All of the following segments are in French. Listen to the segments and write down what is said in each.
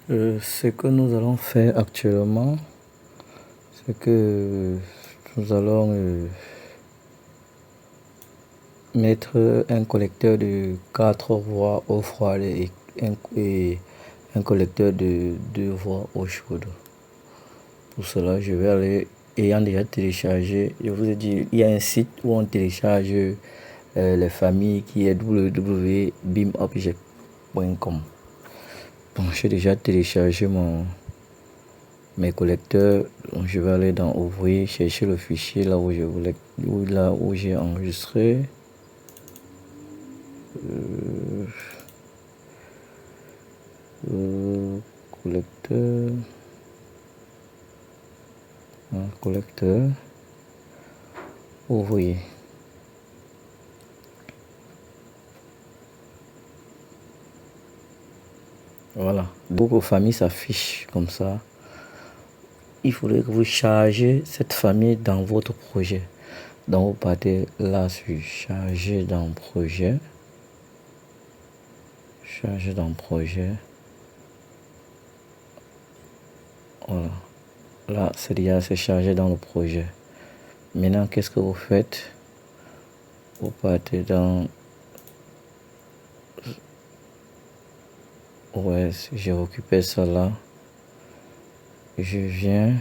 Ce que nous allons faire actuellement, c'est que nous allons mettre un collecteur de 4 voies eau froide et un collecteur de 2 voies eau chaude. Pour cela, je vais aller, ayant déjà téléchargé, je vous ai dit, il y a un site où on télécharge les familles qui est www.bimobject.com. Bon, j'ai déjà téléchargé mes collecteurs. Donc, je vais aller dans Ouvrir, chercher le fichier là où j'ai enregistré. Collecteur. Collecteur. Ouvrir. Voilà. Donc, vos familles s'affichent comme ça. Il faudrait que vous chargez cette famille dans votre projet. Donc, vous partez là sur charger dans projet. Charger dans projet. Voilà. Là, c'est chargé dans le projet. Maintenant, qu'est-ce que vous faites? Vous partez dans... Ouais, j'ai récupéré ça là. Je viens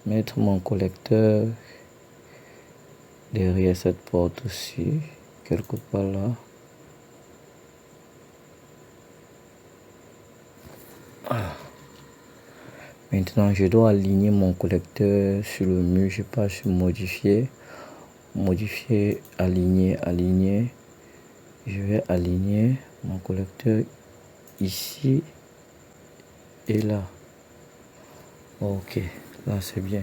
mettre mon collecteur derrière cette porte aussi, quelque part là. Maintenant, je dois aligner mon collecteur sur le mur. Je passe sur modifier, aligner. Je vais aligner mon collecteur ici et là. Ok, là c'est bien.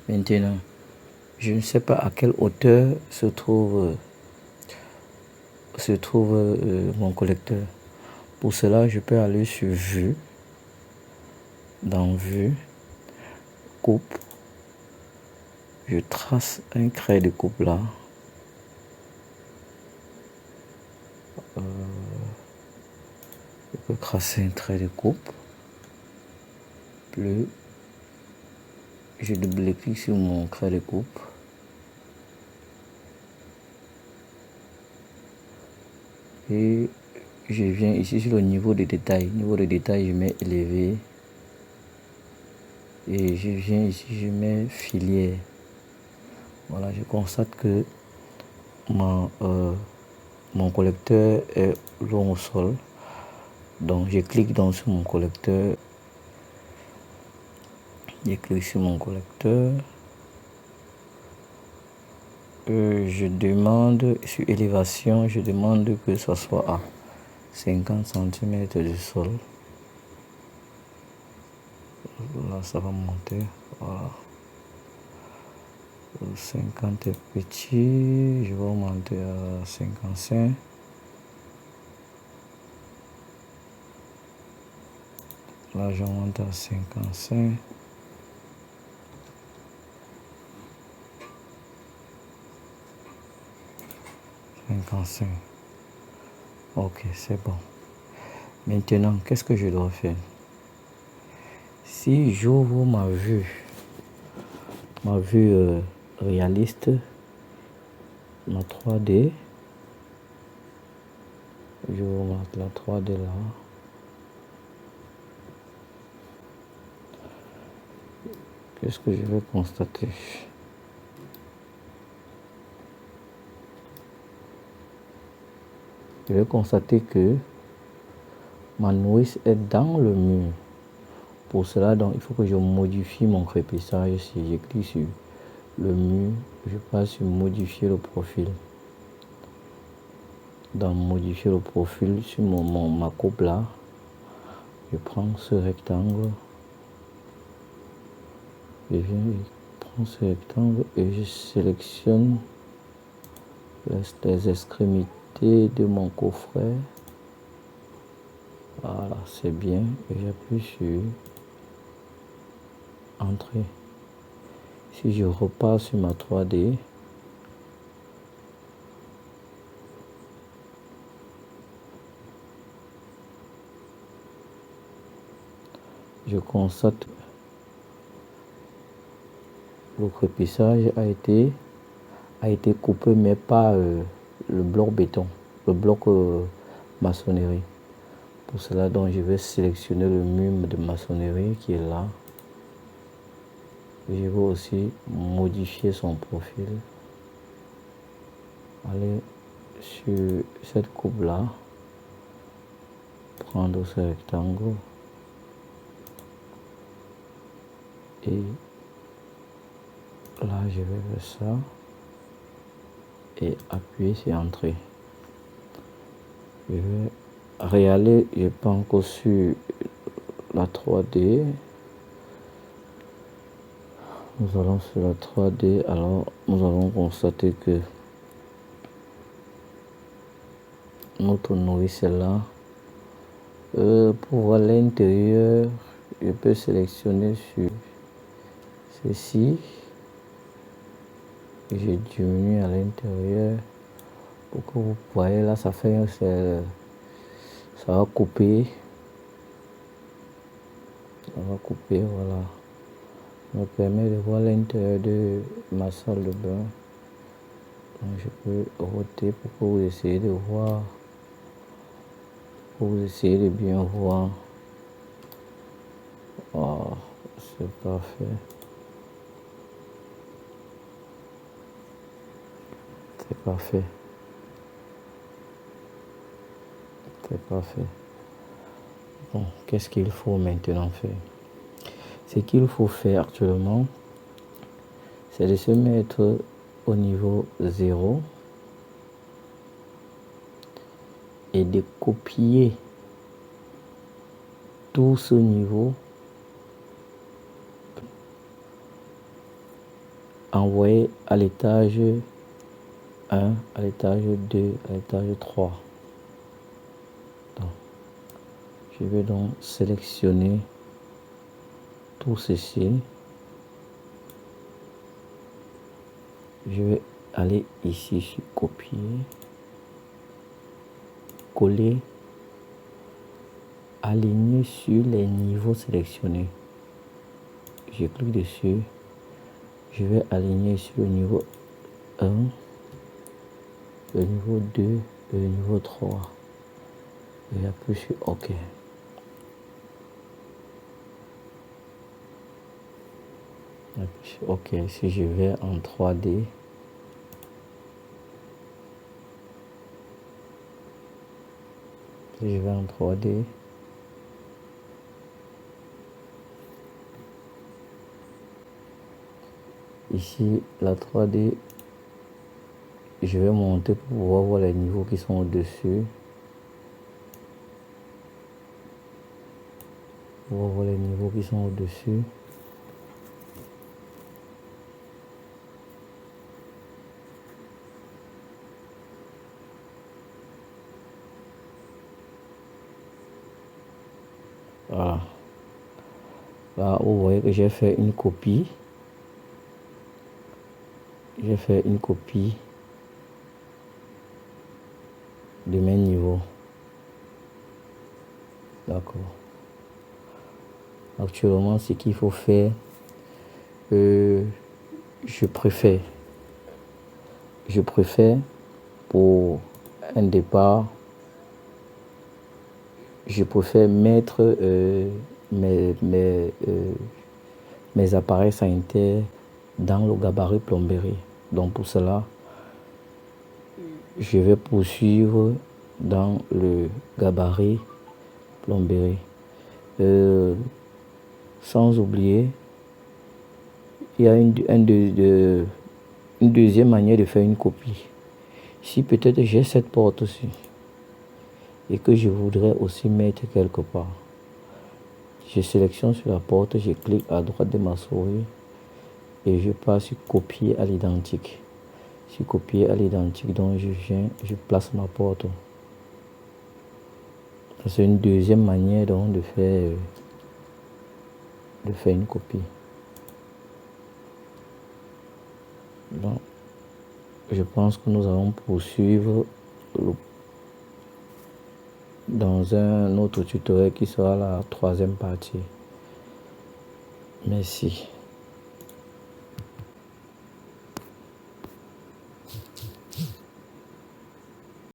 Maintenant, je ne sais pas à quelle hauteur se trouve mon collecteur. Pour cela, je peux aller sur Vue, dans Vue, Coupe. Je trace un trait de coupe là. Je peux tracer un trait de coupe. Plus je double-clique sur mon trait de coupe. Et je viens ici sur le niveau de détail. Niveau de détail, je mets élevé. Et je viens ici, je mets filière. Voilà, je constate que mon collecteur est long au sol. Donc je clique donc sur mon collecteur. Je clique sur mon collecteur. Je demande sur élévation, je demande que ça soit à 50 cm du sol. Là, ça va monter. Voilà. 50 est petit, je vais augmenter à 55. Là, j'augmente à 55. Ok, c'est bon. Maintenant, qu'est-ce que je dois faire? Si j'ouvre ma vue réaliste, ma 3D, je vais mettre la 3D là. Qu'est-ce que je vais constater? Je vais constater que ma nourrice est dans le mur. Pour cela, donc, il faut que je modifie mon crépissage. Si je clique sur le mur, je passe sur modifier le profil. Dans modifier le profil, sur ma coupe là, je prends ce rectangle. Je prends ce rectangle et je sélectionne les extrémités de mon coffret. Voilà, c'est bien. Et j'appuie sur Entrée. Si je repars sur ma 3D, je constate que le crépissage a été coupé, mais pas le bloc béton, le bloc maçonnerie. Pour cela, donc, je vais sélectionner le mur de maçonnerie qui est là. Je vais aussi modifier son profil. Aller sur cette coupe là, prendre ce rectangle et là je vais faire ça et appuyer sur entrée. Je vais réaller, je n'ai pas encore sur la 3D. Nous allons sur la 3D, alors nous allons constater que notre nourrice est là. Pour voir l'intérieur, je peux sélectionner sur ceci. Je diminue à l'intérieur pour que vous voyez là, ça va couper. Ça va couper, voilà. Ça me permet de voir l'intérieur de ma salle de bain. Donc je peux roter pour que vous essayez de voir. Pour vous essayer de bien voir. Oh, c'est parfait. C'est parfait. C'est parfait. Bon, qu'est-ce qu'il faut maintenant faire? Ce qu'il faut faire actuellement, c'est de se mettre au niveau 0 et de copier tout ce niveau, envoyer à l'étage 1, à l'étage 2, à l'étage 3. Donc, je vais donc sélectionner tout ceci. Je vais aller ici sur copier, coller, aligner sur les niveaux sélectionnés. Je clique dessus. Je vais aligner sur le niveau 1, le niveau 2 et le niveau 3. Et appuie sur OK. OK, si je vais en 3D, si je vais en 3D, ici la 3D, je vais monter pour pouvoir voir les niveaux qui sont au-dessus. Pour voir les niveaux qui sont au-dessus. Voilà. Là, vous voyez que j'ai fait une copie. J'ai fait une copie de mes niveaux. D'accord. Actuellement, ce qu'il faut faire, je préfère pour un départ, je préfère mettre mes appareils sanitaires dans le gabarit plomberie. Donc pour cela, je vais poursuivre dans le gabarit plomberie. Sans oublier, il y a une deuxième manière de faire une copie. Si peut-être j'ai cette porte aussi et que je voudrais aussi mettre quelque part, je sélectionne sur la porte, je clique à droite de ma souris et je passe sur copier à l'identique. Sur copier à l'identique, donc je place ma porte. C'est une deuxième manière donc de faire une copie. Donc, je pense que nous allons poursuivre dans un autre tutoriel qui sera la troisième partie. Merci.